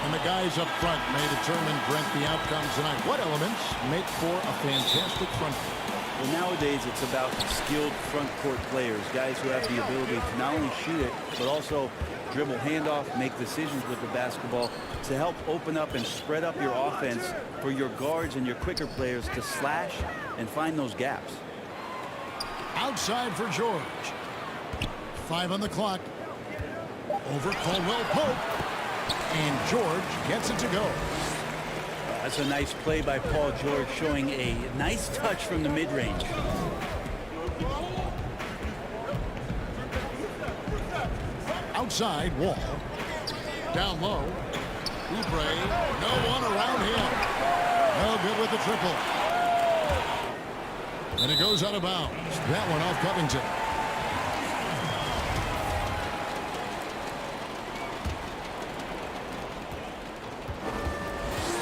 And the guys up front may determine, Brent, the outcomes tonight. What elements make for a fantastic front court? Well, nowadays it's about skilled front court players, guys who have the ability to not only shoot it, but also dribble handoff, make decisions with the basketball to help open up and spread up your offense for your guards and your quicker players to slash and find those gaps. Outside for George. 5 on the clock. Over Caldwell Pope. And George gets it to go. That's a nice play by Paul George, showing a nice touch from the mid-range. Outside, Wall. Down low. Oubre, no one around him. No good with the triple. And it goes out of bounds. That one off Covington.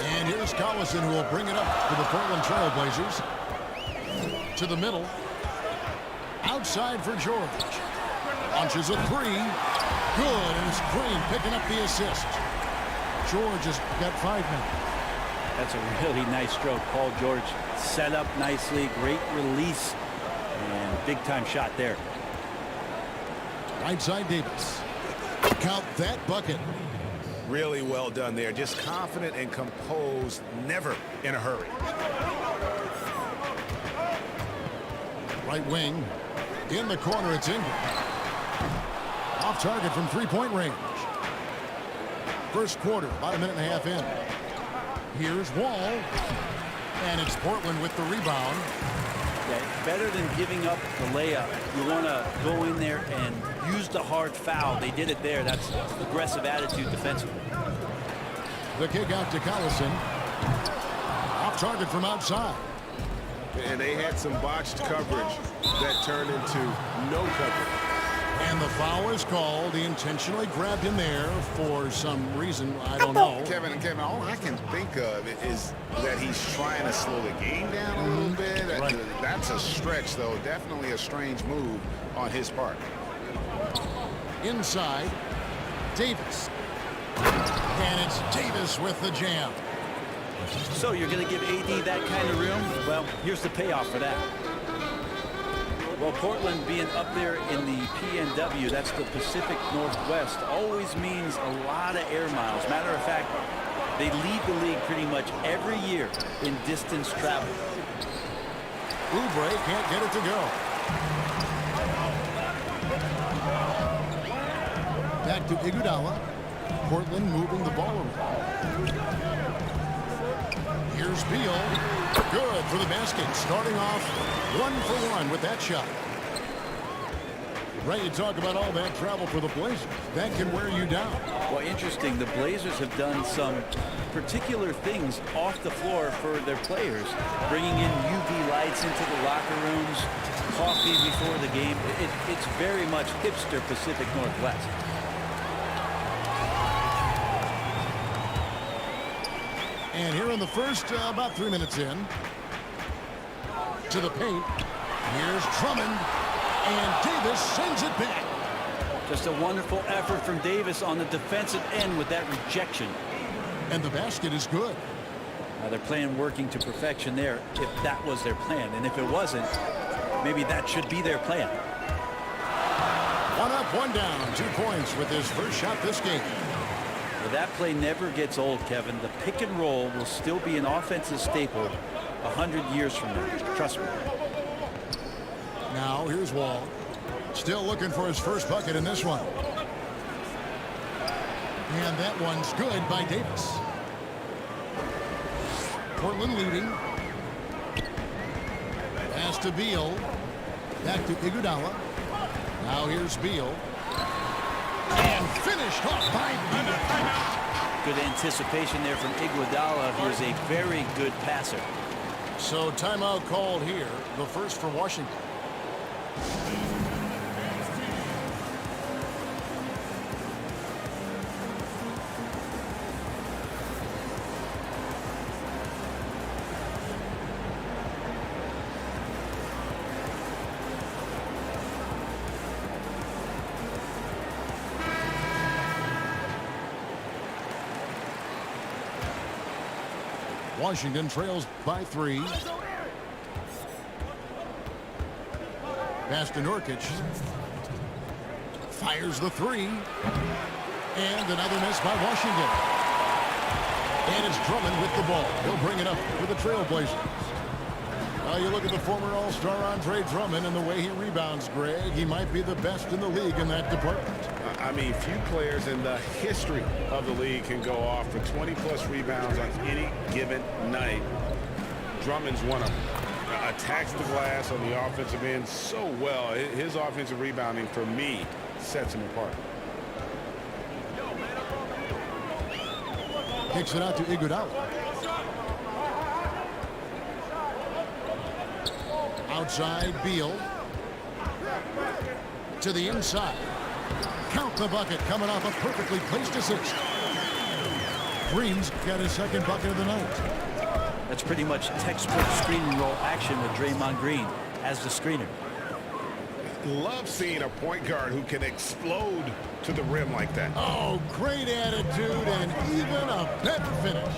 And here's Collison, who will bring it up for the Portland Trail Blazers. To the middle. Outside for George. Launches a three. Good, and it's Green picking up the assist. George has got 5 now. That's a really nice stroke. Paul George set up nicely. Great release. And big-time shot there. Right side Davis. Count that bucket. Really well done there. Just confident and composed. Never in a hurry. Right wing. In the corner, it's Ingram. Off target from three-point range. First quarter, about a minute and a half in. Here's Wall. And it's Portland with the rebound. Yeah, better than giving up the layup. You want to go in there and use the hard foul. They did it there. That's aggressive attitude defensively. The kick out to Collison. Off target from outside. And they had some botched coverage that turned into no coverage. And the foul is called. He intentionally grabbed him there for some reason. I don't know. Kevin, all I can think of is that he's trying to slow the game down a little bit. Right. That's a stretch, though. Definitely a strange move on his part. Inside, Davis. And it's Davis with the jam. So you're going to give AD that kind of room? Well, here's the payoff for that. Well, Portland being up there in the PNW, that's the Pacific Northwest, always means a lot of air miles. Matter of fact, they lead the league pretty much every year in distance travel. Oubre can't get it to go. Back to Iguodala. Portland moving the ball around. Here's Beal. Good for the basket. Starting off 1-for-1 with that shot. Right, you talk about all that travel for the Blazers. That can wear you down. Well, interesting. The Blazers have done some particular things off the floor for their players, bringing in UV lights into the locker rooms, coffee before the game. It's very much hipster Pacific Northwest. And here in the first, about 3 minutes in, to the paint. Here's Drummond, and Davis sends it back. Just a wonderful effort from Davis on the defensive end with that rejection. And the basket is good. Now they're playing working to perfection there, if that was their plan. And if it wasn't, maybe that should be their plan. 1 up, 1 down, 2 points with his first shot this game. Well, that play never gets old, Kevin. The pick and roll will still be an offensive staple 100 years from now. Trust me. Now here's Wall. Still looking for his first bucket in this one. And that one's good by Davis. Portland leading. Pass to Beal. Back to Iguodala. Now here's Beal. And finished off by Beal. Good anticipation there from Iguodala, who is a very good passer. So timeout called here, the first for Washington. Washington trails by 3. Pass to Nurkic. Fires the 3. And another miss by Washington. And it's Drummond with the ball. He'll bring it up for the Trailblazers. Now you look at the former All-Star Andre Drummond and the way he rebounds, Greg. He might be the best in the league in that department. I mean, few players in the history of the league can go off for 20-plus rebounds on any given night. Drummond's one of them. Attacks the glass on the offensive end so well. His offensive rebounding, for me, sets him apart. Kicks it out to Iguodala. Outside, Beal. To the inside. Count the bucket, coming off a perfectly placed assist. Green's got his second bucket of the night. That's pretty much textbook screen and roll action with Draymond Green as the screener. Love seeing a point guard who can explode to the rim like that. Oh, great attitude and even a better finish.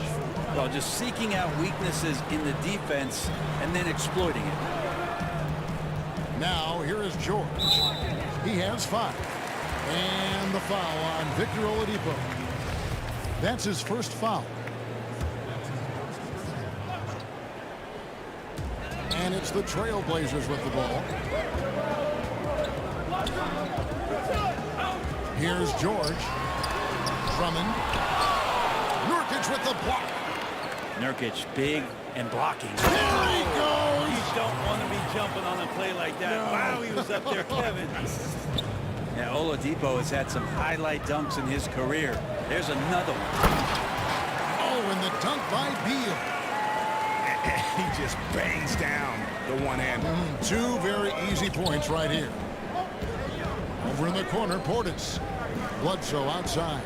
Well, just seeking out weaknesses in the defense and then exploiting it. Now, here is George. He has 5. And the foul on Victor Oladipo. That's his first foul. And it's the Trailblazers with the ball. Here's George. Drummond. Nurkic with the block. Nurkic, big and blocking. There he goes. You don't want to be jumping on a play like that. No. Wow, he was up there, Kevin. Yeah, Oladipo has had some highlight dunks in his career. There's another one. Oh, and the dunk by Beal. He just bangs down the one-hander. 2 very easy points right here. Over in the corner, Portis. Bledsoe outside.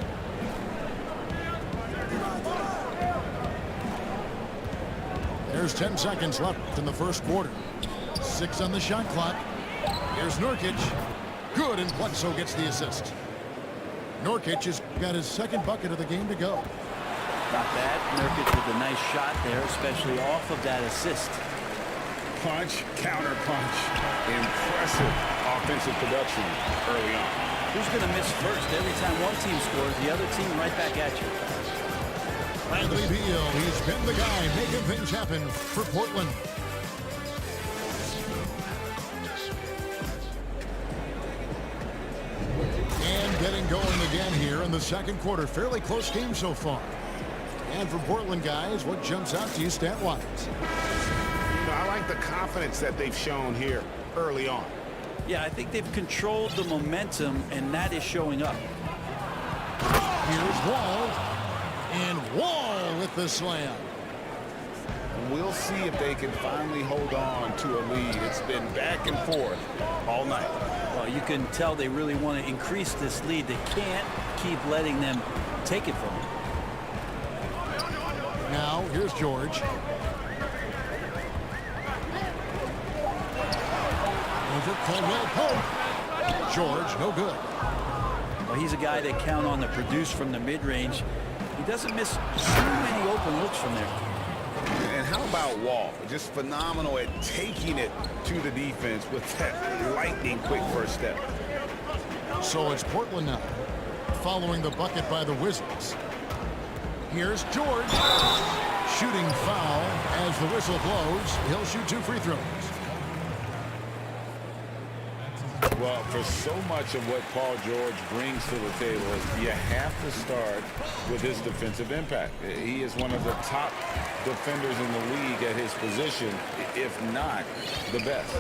There's 10 seconds left in the first quarter. 6 on the shot clock. Here's Nurkic. Good, and Bledsoe gets the assist. Nurkic has got his second bucket of the game to go. Not bad. Nurkic with a nice shot there, especially off of that assist. Punch, counter punch. Impressive offensive production early on. Who's going to miss first? Every time one team scores, the other team right back at you. Bradley Beal, he's been the guy making things happen for Portland. And getting going again here in the second quarter. Fairly close game so far. And for Portland guys, what jumps out to you stat-wise? I like the confidence that they've shown here early on. Yeah, I think they've controlled the momentum, and that is showing up. Here's Wall. And Wall with the slam. We'll see if they can finally hold on to a lead. It's been back and forth all night. Well, you can tell they really want to increase this lead. They can't keep letting them take it from them. Now, here's George. Over Caldwell Pope. George, no good. Well, he's a guy they count on to produce from the mid-range. He doesn't miss too many open looks from there. And how about Wall? Just phenomenal at taking it to the defense with that lightning quick first step. So it's Portland now, following the bucket by the Wizards. Here's George. Shooting foul as the whistle blows. He'll shoot 2 free throws. Well, for so much of what Paul George brings to the table, you have to start with his defensive impact. He is one of the top defenders in the league at his position, if not the best.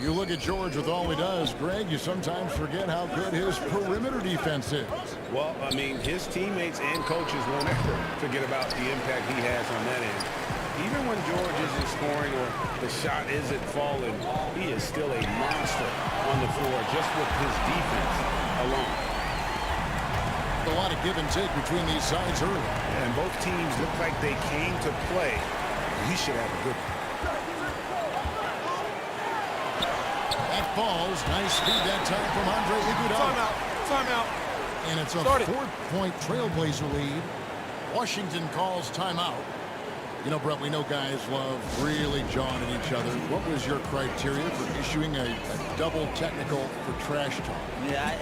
You look at George with all he does, Greg, you sometimes forget how good his perimeter defense is. Well, I mean, his teammates and coaches won't ever forget about the impact he has on that end. Even when George isn't scoring or the shot isn't falling, he is still a monster on the floor just with his defense alone. A lot of give and take between these sides early. And both teams look like they came to play. He should have a good one. That falls. Nice speed that time from Andre Iguodala. Timeout. And it's a 4-point Trailblazer lead. Washington calls timeout. You know, Brett, we know guys love really jawing at each other. What was your criteria for issuing a double technical for trash talk? Yeah,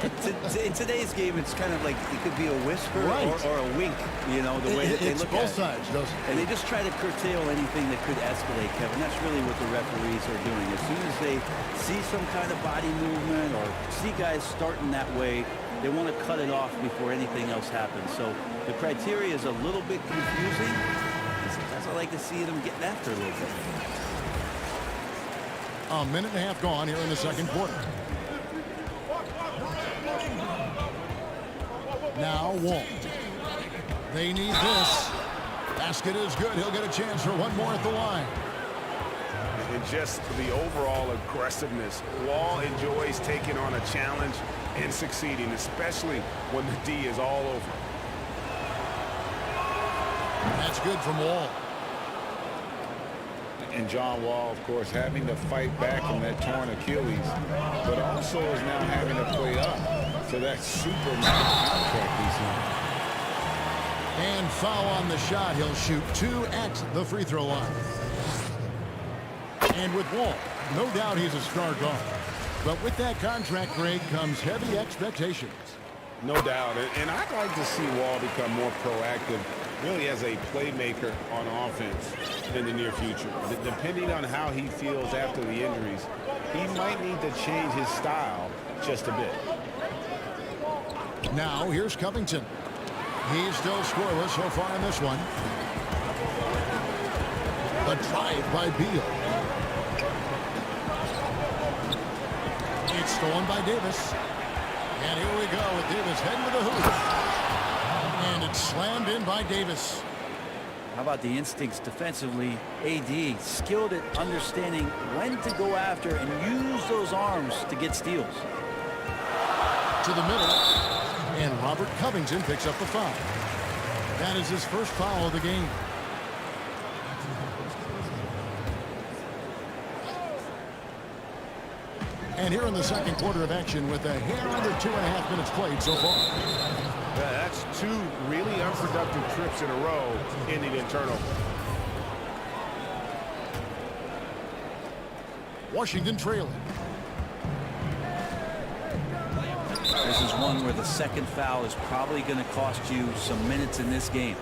in today's game, it's kind of like it could be a whisper Right. or a wink, you know, the way that they It's look both at it. sides, doesn't it? And they just try to curtail anything that could escalate, Kevin. That's really what the referees are doing. As soon as they see some kind of body movement or see guys starting that way, they want to cut it off before anything else happens. So the criteria is a little bit confusing. Sometimes I like to see them getting after a little bit. A minute and a half gone here in the second quarter. Now Wall. They need this. Basket is good. He'll get a chance for one more at the line. And just the overall aggressiveness. Wall enjoys taking on a challenge and succeeding, especially when the D is all over. That's good from Wall. And John Wall, of course, having to fight back from that torn Achilles, but also is now having to play up to that supermax contract he's in. And foul on the shot. He'll shoot 2 at the free throw line. And with Wall, no doubt he's a star guard. But with that contract, Greg, comes heavy expectations. No doubt. And I'd like to see Wall become more proactive, really as a playmaker on offense in the near future. Depending on how he feels after the injuries, he might need to change his style just a bit. Now here's Covington. He's still scoreless so far in this one. A drive by Beal. It's stolen by Davis. And here we go with Davis heading to the hoop. And it's slammed in by Davis. How about the instincts defensively? AD skilled at understanding when to go after and use those arms to get steals. To the middle. And Robert Covington picks up the foul. That is his first foul of the game. And here in the second quarter of action with a hair under 2.5 minutes played so far. Yeah, that's 2 really unproductive trips in a row ending in turnover. Washington trailing. This is one where the second foul is probably going to cost you some minutes in this game.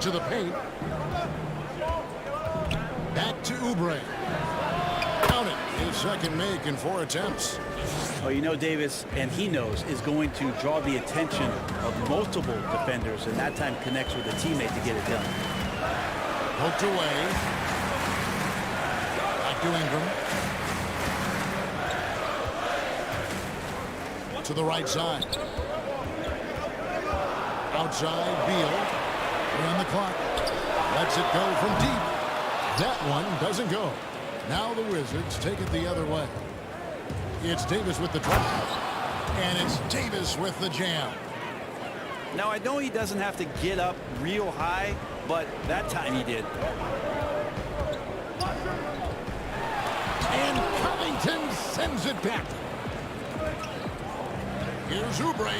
To the paint. Back to Oubre. Count it. His second make in 4 attempts. Oh, you know, Davis, and he knows, is going to draw the attention of multiple defenders, and that time connects with a teammate to get it done. Poked away. Back to Ingram. To the right side. Outside, Beal. On the clock. Lets it go from deep. That one doesn't go. Now the Wizards take it the other way. It's Davis with the drive. And it's Davis with the jam. Now, I know he doesn't have to get up real high, but that time he did. And Covington sends it back. Here's Oubre.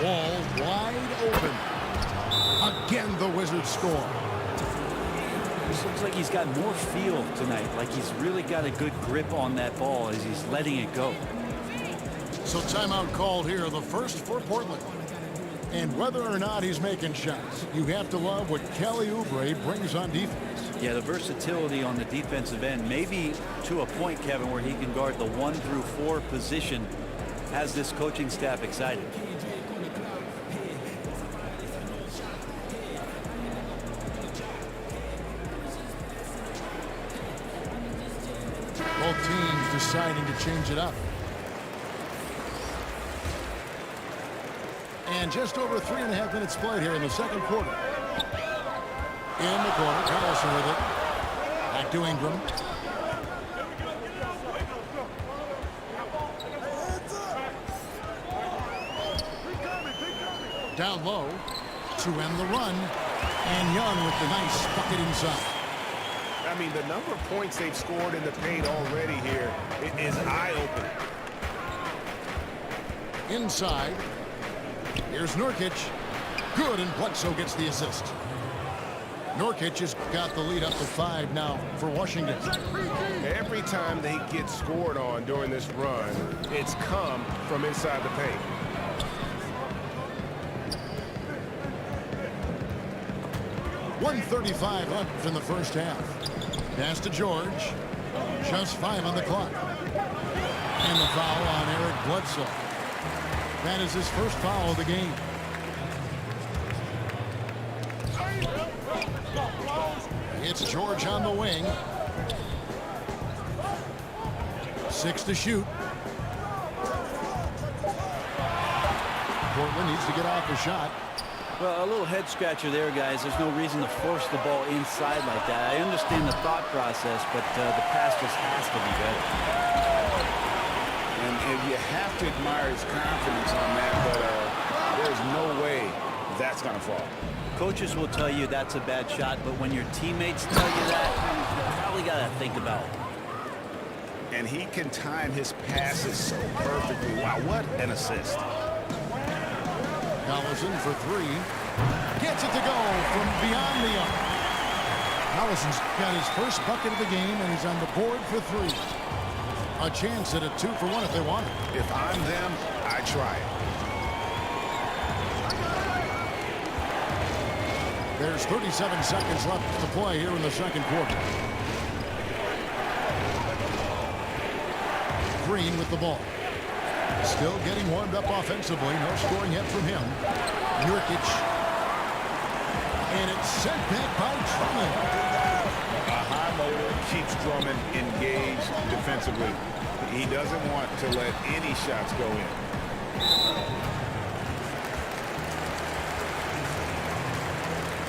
Wall wide open. Again, the Wizards score. This looks like he's got more feel tonight, like he's really got a good grip on that ball as he's letting it go. So timeout called here, the first for Portland. And whether or not he's making shots, you have to love what Kelly Oubre brings on defense. Yeah, the versatility on the defensive end, maybe to a point, Kevin, where he can guard the 1 through 4 position, has this coaching staff excited. Both teams deciding to change it up. And just over 3.5 minutes played here in the second quarter. In the corner, Carlson with it. Back to Ingram. Down low to end the run. And Young with the nice bucket inside. I mean, the number of points they've scored in the paint already here is eye-opening. inside. Here's Nurkic. Good, and Bledsoe gets the assist. Nurkic has got the lead up to 5 now for Washington. Every time they get scored on during this run, it's come from inside the paint. .135 left in the first half. Pass to George. Just 5 on the clock. And the foul on Eric Bledsoe. That is his first foul of the game. It's George on the wing. 6 to shoot. Portland needs to get off the shot. Well, a little head scratcher there, guys. There's no reason to force the ball inside like that. I understand the thought process, but the pass just has to be better. And you have to admire his confidence on that, but there's no way that's going to fall. Coaches will tell you that's a bad shot, but when your teammates tell you that, you probably got to think about it. And he can time his passes so perfectly. Wow, what an assist. Collison for 3. Gets it to go from beyond the arc. Collison's got his first bucket of the game, and he's on the board for 3. A chance at a 2 for 1 if they want it. If I'm them, I try it. There's 37 seconds left to play here in the second quarter. Green with the ball. Still getting warmed up offensively. No scoring yet from him. Nurkic. And it's sent back by Drummond. A high motor keeps Drummond engaged defensively. He doesn't want to let any shots go in.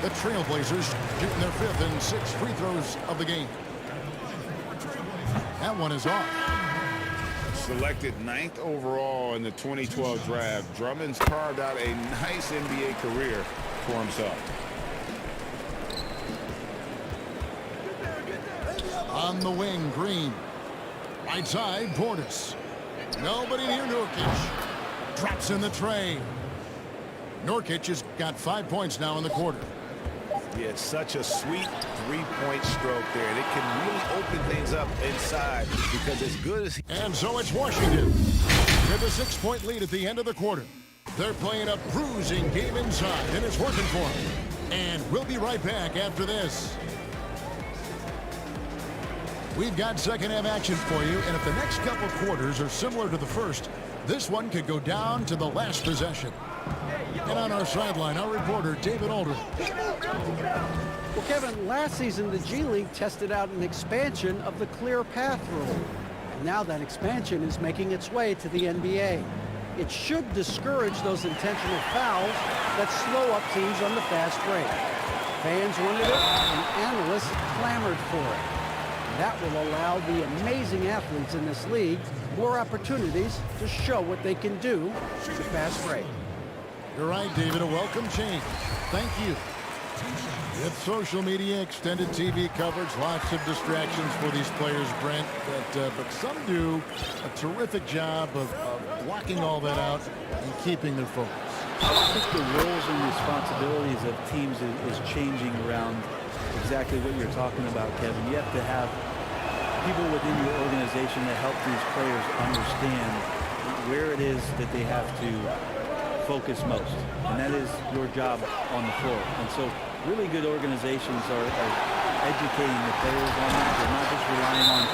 The Trailblazers shooting their 5th and 6th free throws of the game. That one is off. Selected 9th overall in the 2012 draft, Drummond's carved out a nice NBA career for himself. On the wing, Green. Right side, Portis. Nobody near Nurkic. Drops in the tray. Nurkic has got 5 points now in the quarter. Yeah, it's such a sweet three-point stroke there. And it can really open things up inside because as good as he... And so it's Washington with a 6-point lead at the end of the quarter. They're playing a bruising game inside, and it's working for them. And we'll be right back after this. We've got second half action for you, and if the next couple quarters are similar to the first, this one could go down to the last possession. And on our sideline, our reporter, David Aldridge. Well, Kevin, last season, the G League tested out an expansion of the clear path rule. And now that expansion is making its way to the NBA. It should discourage those intentional fouls that slow up teams on the fast break. Fans wanted it, and analysts clamored for it. That will allow the amazing athletes in this league more opportunities to show what they can do to fast break. You're right, David. A welcome change. Thank you. With social media, extended TV coverage, lots of distractions for these players, Brent. But some do a terrific job of blocking all that out and keeping their focus. I think the roles and responsibilities of teams is changing around exactly what you're talking about, Kevin. You have to have people within your organization that help these players understand where it is that they have to focus most, and that is your job on the floor. And so really good organizations are educating the players on that. They're not just relying on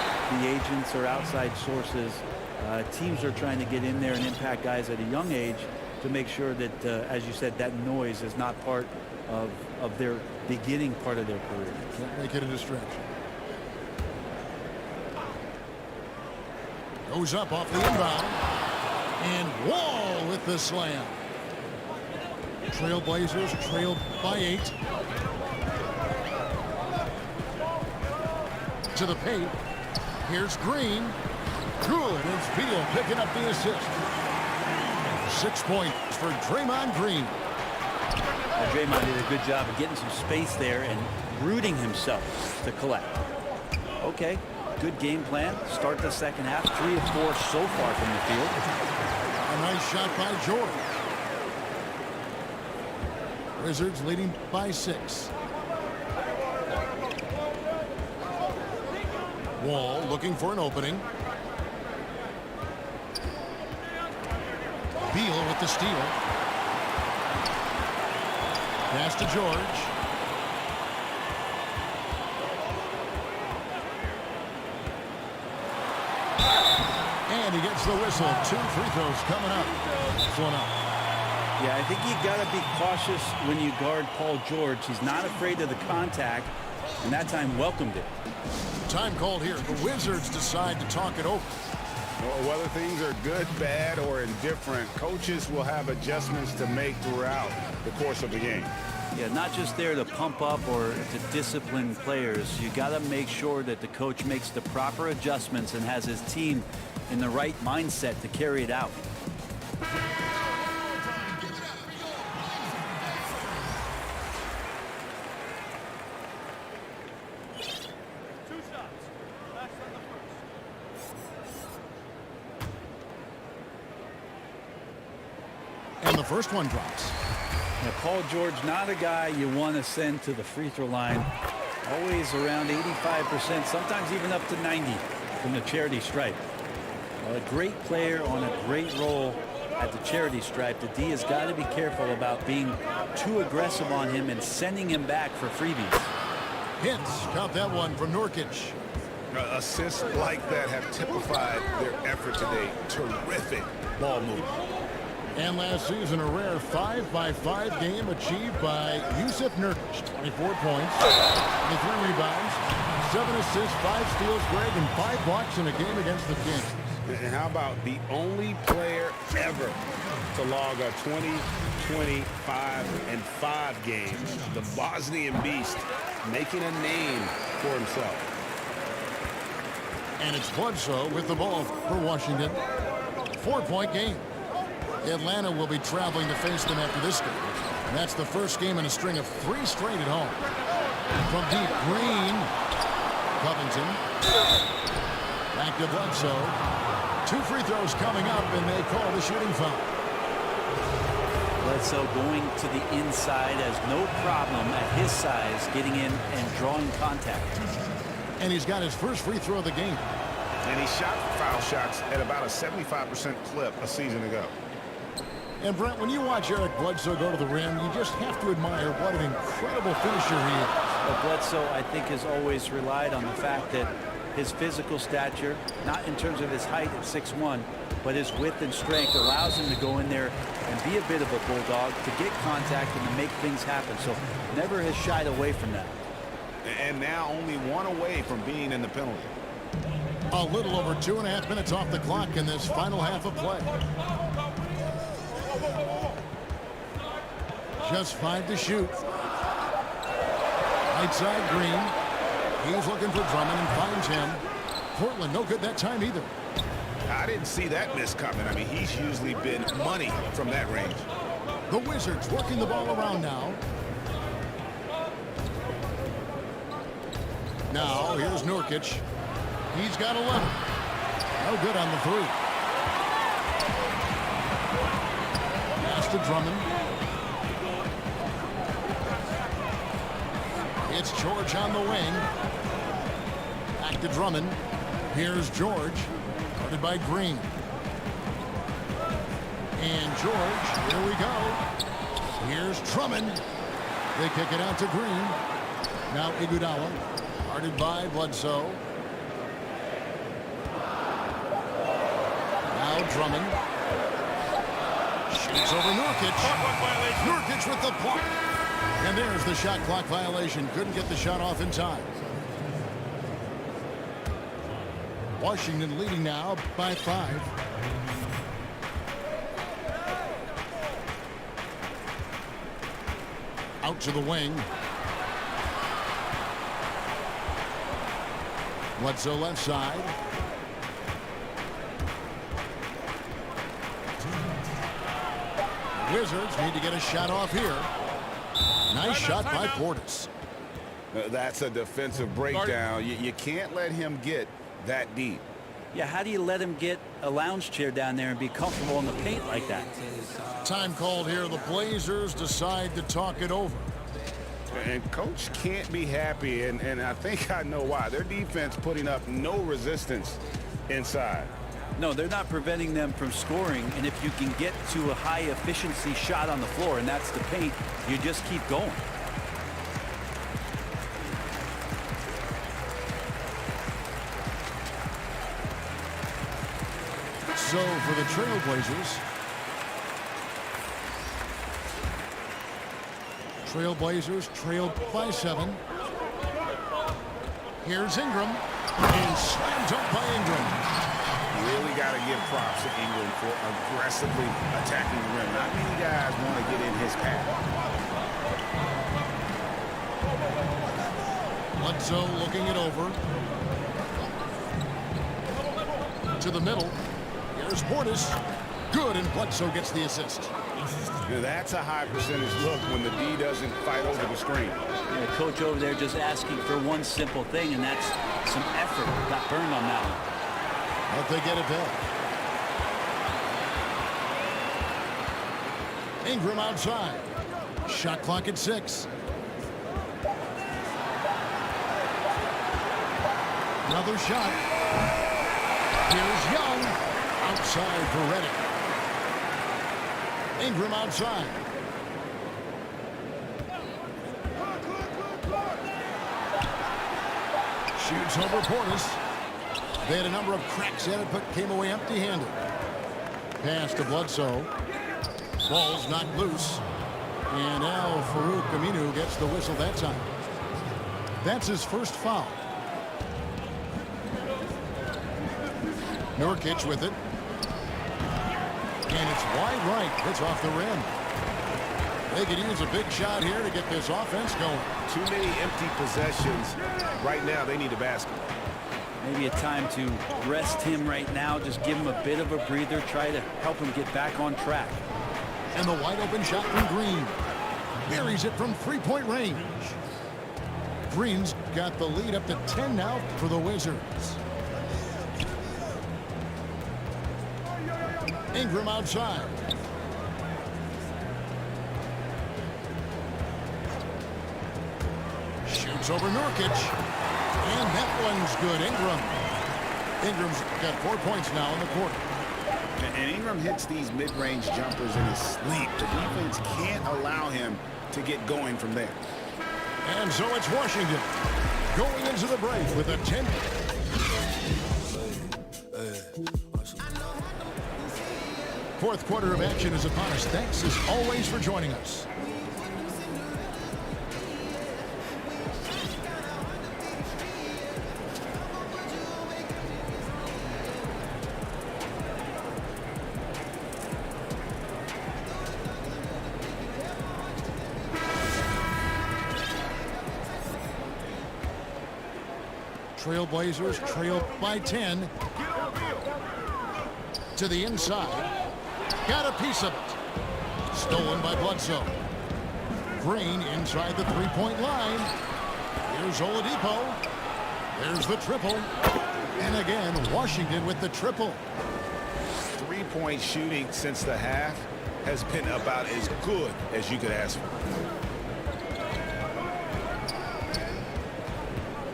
the agents or outside sources. Teams are trying to get in there and impact guys at a young age to make sure that, as you said, that noise is not part of their beginning part of their career. Can't make it a distraction. Goes up off the inbound. And Wall with the slam. Trailblazers trailed by 8. To the paint. Here's Green. Good. And Field picking up the assist. 6 points for Draymond Green. Draymond did a good job of getting some space there and rooting himself to collect. Okay, good game plan. Start the second half. 3 of 4 so far from the field. And nice shot by George. Wizards leading by 6. Wall looking for an opening. Beal with the steal. Pass to George. And he gets the whistle. 2 free throws coming up. 1 up. Yeah, I think you got to be cautious when you guard Paul George. He's not afraid of the contact, and that time welcomed it. Time called here. The Wizards decide to talk it over. Whether things are good, bad, or indifferent, coaches will have adjustments to make throughout the course of the game. Yeah, not just there to pump up or to discipline players. You got to make sure that the coach makes the proper adjustments and has his team in the right mindset to carry it out. And the first one drops. Now, Paul George, not a guy you want to send to the free throw line. Always around 85%, sometimes even up to 90 from the charity stripe. A great player on a great role at the charity stripe. The D has got to be careful about being too aggressive on him and sending him back for freebies. Hits. Caught that one from Nurkic. Assists like that have typified their effort today. Terrific ball movement. And last season, a rare 5-by-5 game achieved by Yusuf Nurkic. 24 points, 23 rebounds, 7 assists, 5 steals, Greg, and 5 blocks in a game against the Kings. And how about the only player ever to log a 20, 25, and 5 game, the Bosnian Beast, making a name for himself. And it's Bledsoe with the ball for Washington. 4-point game. Atlanta will be traveling to face them after this game. And that's the first game in a string of 3 straight at home. From deep, Green. Covington. Back to Bledsoe. 2 free throws coming up, and they call the shooting foul. Bledsoe going to the inside has no problem at his size getting in and drawing contact. And he's got his first free throw of the game. And he shot foul shots at about a 75% clip a season ago. And Brent, when you watch Eric Bledsoe go to the rim, you just have to admire what an incredible finisher he is. Well, Bledsoe, I think, has always relied on the fact that his physical stature, not in terms of his height at 6'1", but his width and strength allows him to go in there and be a bit of a bulldog, to get contact and to make things happen. So never has shied away from that. And now only 1 away from being in the penalty. A little over 2.5 minutes off the clock in this final half of play. Just 5 to shoot. Right side, Green. He's looking for Drummond and finds him. Portland no good that time either. I didn't see that miss coming. I mean, he's usually been money from that range. The Wizards working the ball around now. Now, here's Nurkic. He's got 11. No good on the 3. Pass to Drummond. It's George on the wing. Back to Drummond. Here's George. Guarded by Green. And George, here we go. Here's Drummond. They kick it out to Green. Now Iguodala. Guarded by Bledsoe. Now Drummond. Shoots over Nurkic. Nurkic with the block. And there's the shot clock violation. Couldn't get the shot off in time. Washington leading now by 5. Out to the wing. Bledsoe left side. Wizards need to get a shot off here. Nice shot by Portis. That's a defensive breakdown. You can't let him get that deep. Yeah, how do you let him get a lounge chair down there and be comfortable in the paint like that? Time called here. The Blazers decide to talk it over. And coach can't be happy, and I think I know why. Their defense putting up no resistance inside. No, they're not preventing them from scoring, and if you can get to a high-efficiency shot on the floor, and that's the paint, you just keep going. So for the Trailblazers trailed by 7. Here's Ingram, and slam dunk by Ingram. Really got to give props to Ingram for aggressively attacking the rim. Not many guys want to get in his path. Bledsoe looking it over. To the middle. Here's Portis. Good, and Bledsoe gets the assist. Now that's a high percentage look when the D doesn't fight over the screen. Yeah, coach over there just asking for one simple thing, and that's some effort. Got burned on that one. But they get it back. Ingram outside. Shot clock at 6. Another shot. Here's Young. Outside for Reddick. Ingram outside. Shoots over Portis. They had a number of cracks at it, but came away empty-handed. Pass to Bledsoe. Ball's knocked loose. And now Farouk Aminu gets the whistle that time. That's his first foul. Nurkic with it. And it's wide right. It's off the rim. They could use a big shot here to get this offense going. Too many empty possessions. Right now, they need a basket. Maybe a time to rest him right now. Just give him a bit of a breather. Try to help him get back on track. And the wide open shot from Green. Buries it from three-point range. Green's got the lead up to 10 now for the Wizards. Ingram outside. Shoots over Nurkic. And that one's good. Ingram's got 4 points now in the quarter. And Ingram hits these mid-range jumpers in his sleep. The defense can't allow him to get going from there. And so it's Washington going into the break with a 10. Fourth quarter of action is upon us. Thanks as always for joining us. Trailblazers trail by 10. To the inside. Got a piece of it. Stolen by Bledsoe. Green inside the three-point line. Here's Oladipo. There's the triple. And again, Washington with the triple. Three-point shooting since the half has been about as good as you could ask for.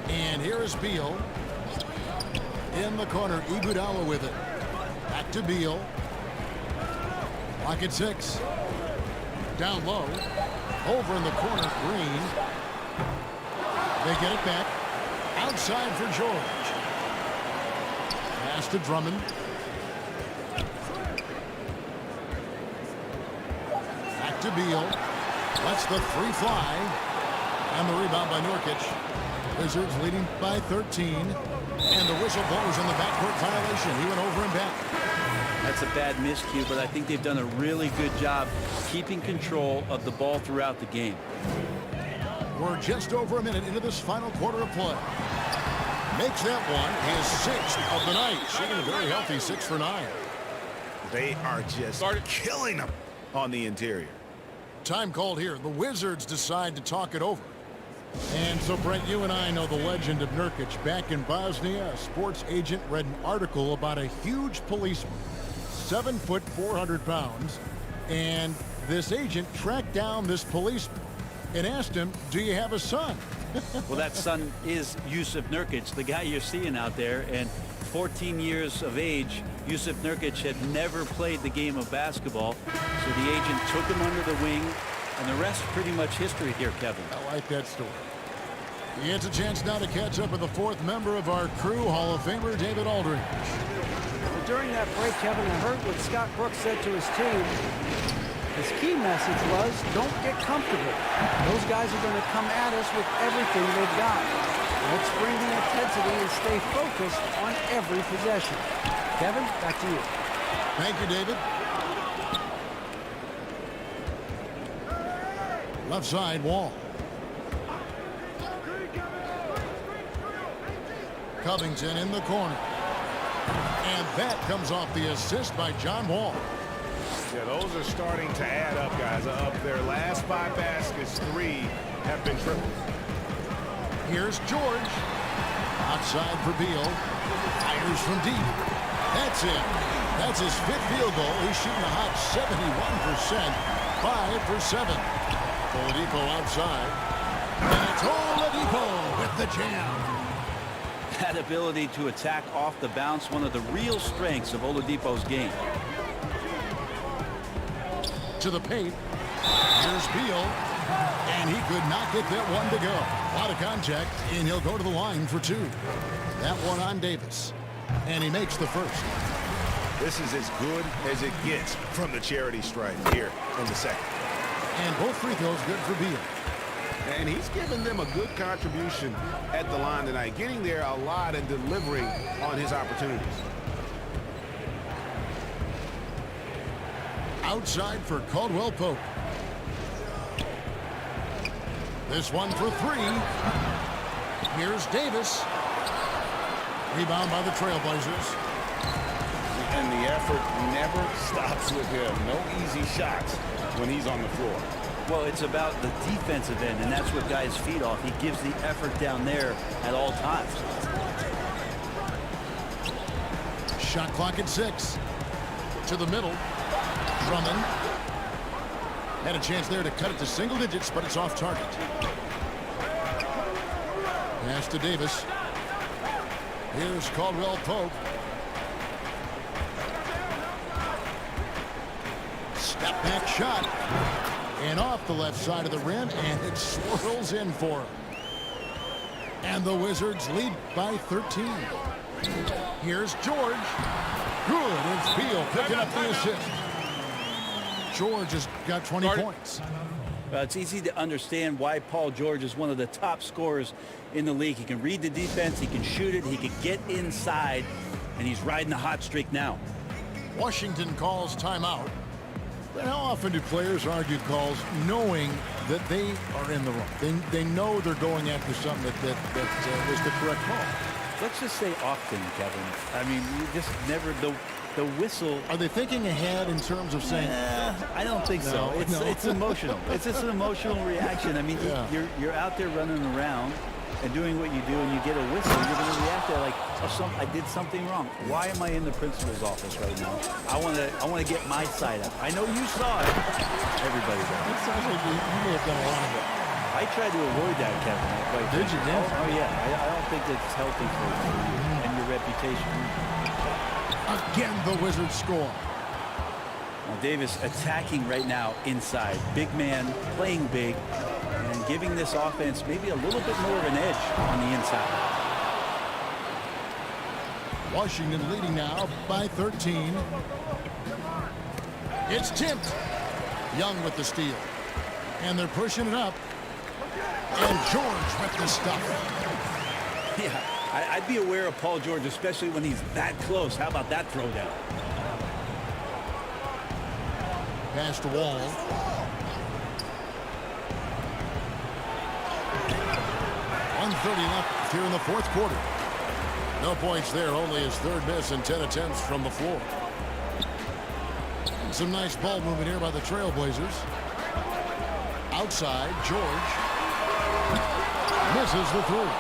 And here is Beal. In the corner, Iguodala with it. Back to Beal. Lock at 6. Down low. Over in the corner, Green. They get it back. Outside for George. Pass to Drummond. Back to Beal. Lets the three fly. And the rebound by Nurkic. Wizards leading by 13. And the whistle blows on the backcourt violation. He went over and back. That's a bad miscue, but I think they've done a really good job keeping control of the ball throughout the game. We're just over a minute into this final quarter of play. Makes that one his 6th of the night. Shooting a very healthy 6 for 9. They are just killing them on the interior. Time called here. The Wizards decide to talk it over. And so, Brent, you and I know the legend of Nurkic. Back in Bosnia, a sports agent read an article about a huge policeman, 7 foot, 400 pounds, and this agent tracked down this policeman and asked him, do you have a son? Well, that son is Jusuf Nurkic, the guy you're seeing out there. And 14 years of age, Jusuf Nurkic had never played the game of basketball. So the agent took him under the wing, and the rest pretty much history here, Kevin. I like that story. He gets a chance now to catch up with the fourth member of our crew, Hall of Famer David Aldridge. Well, during that break, Kevin, I heard what Scott Brooks said to his team. His key message was, don't get comfortable. Those guys are going to come at us with everything they've got. Let's bring the intensity and stay focused on every possession. Kevin, back to you. Thank you, David. Left side, Wall. Covington in the corner. And that comes off the assist by John Wall. Yeah, those are starting to add up, guys. Up their last 5 baskets, 3 have been triple. Here's George. Outside for Beal. Fires from deep. That's it. That's his 5th field goal. He's shooting a hot 71%. 5 for 7. Oladipo outside. And it's Oladipo with the jam. That ability to attack off the bounce, one of the real strengths of Oladipo's game. To the paint. Here's Beal. And he could not get that one to go. A lot of contact, and he'll go to the line for 2. That one on Davis. And he makes the first. This is as good as it gets from the charity stripe here in the second. And both free throws good for Beal. And he's given them a good contribution at the line tonight, getting there a lot and delivering on his opportunities. Outside for Caldwell Pope. This one for 3. Here's Davis. Rebound by the Trailblazers. And the effort never stops with him. No easy shots when he's on the floor. Well, it's about the defensive end, and that's what guys feed off. He gives the effort down there at all times. Shot clock at 6. To the middle. Drummond. Had a chance there to cut it to single digits, but it's off target. Pass to Davis. Here's Caldwell Pope. Step back shot. And off the left side of the rim, and it swirls in for him. And the Wizards lead by 13. Here's George. Good. It's Beal picking up the assist. George has got 20 points. It's easy to understand why Paul George is one of the top scorers in the league. He can read the defense, he can shoot it, he can get inside, and he's riding the hot streak now. Washington calls timeout. But how often do players argue calls knowing that they are in the wrong? They know they're going after something that was the correct call. Let's just say often, Kevin. I mean, you just never, the whistle. Are they thinking ahead in terms of saying? I don't think so. It's emotional. It's just an emotional reaction. I mean, Yeah. you're out there running around and doing what you do, and you get a whistle, you're going to react there like, oh, I did something wrong. Why am I in the principal's office right now? I want to get my side up. I know you saw it. Everybody does. It sounds like you may have done a lot of it. I tried to avoid that, Kevin. Like, Did you? Oh yeah. I don't think that's healthy for you and your reputation. Again, the Wizards score. Now Davis attacking right now inside. Big man playing big and giving this offense maybe a little bit more of an edge on the inside. Washington leading now by 13. It's tipped. Young with the steal. And they're pushing it up. And George with the stuff. Yeah, I'd be aware of Paul George, especially when he's that close. How about that throwdown? Pass to Wall. .130 left here in the fourth quarter. No points there, only his 3rd miss and 10 attempts from the floor. Some nice ball movement here by the Trailblazers. Outside, George. Misses the three.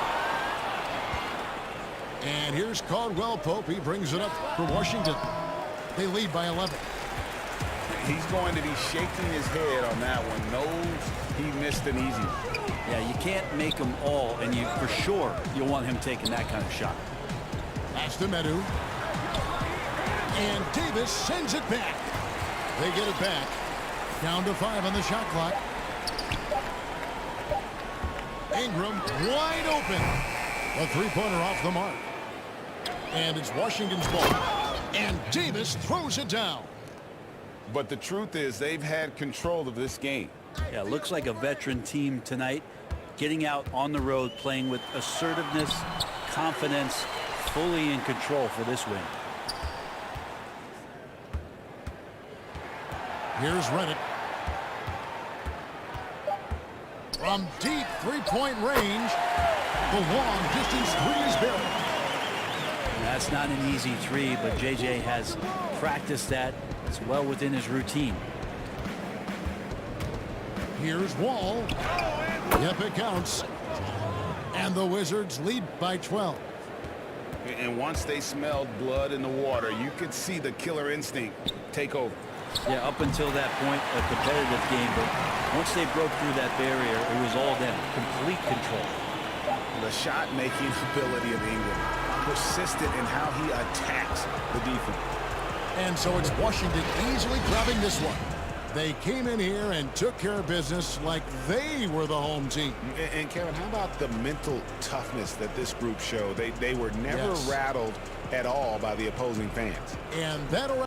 And here's Caldwell Pope. He brings it up for Washington. They lead by 11. He's going to be shaking his head on that one. Knows he missed an easy one. Yeah, you can't make them all, and you for sure you'll want him taking that kind of shot. Pass to Medu. And Davis sends it back. They get it back. Down to 5 on the shot clock. Ingram wide open. A three-pointer off the mark. And it's Washington's ball. And Davis throws it down. But the truth is they've had control of this game. Yeah, looks like a veteran team tonight, getting out on the road, playing with assertiveness, confidence, fully in control for this win. Here's Redick. From deep three-point range, the long-distance three is buried. That's not an easy three, but JJ has practiced that. It's well within his routine. Here's Wall. Yep, it counts. And the Wizards lead by 12. And once they smelled blood in the water, you could see the killer instinct take over. Yeah, up until that point, a competitive game, but once they broke through that barrier, it was all them. Complete control. The shot-making ability of Ingram, persistent in how he attacks the defense. And so it's Washington easily grabbing this one. They came in here and took care of business like they were the home team. And Kevin, how about the mental toughness that this group showed? They were never rattled at all by the opposing fans. And that'll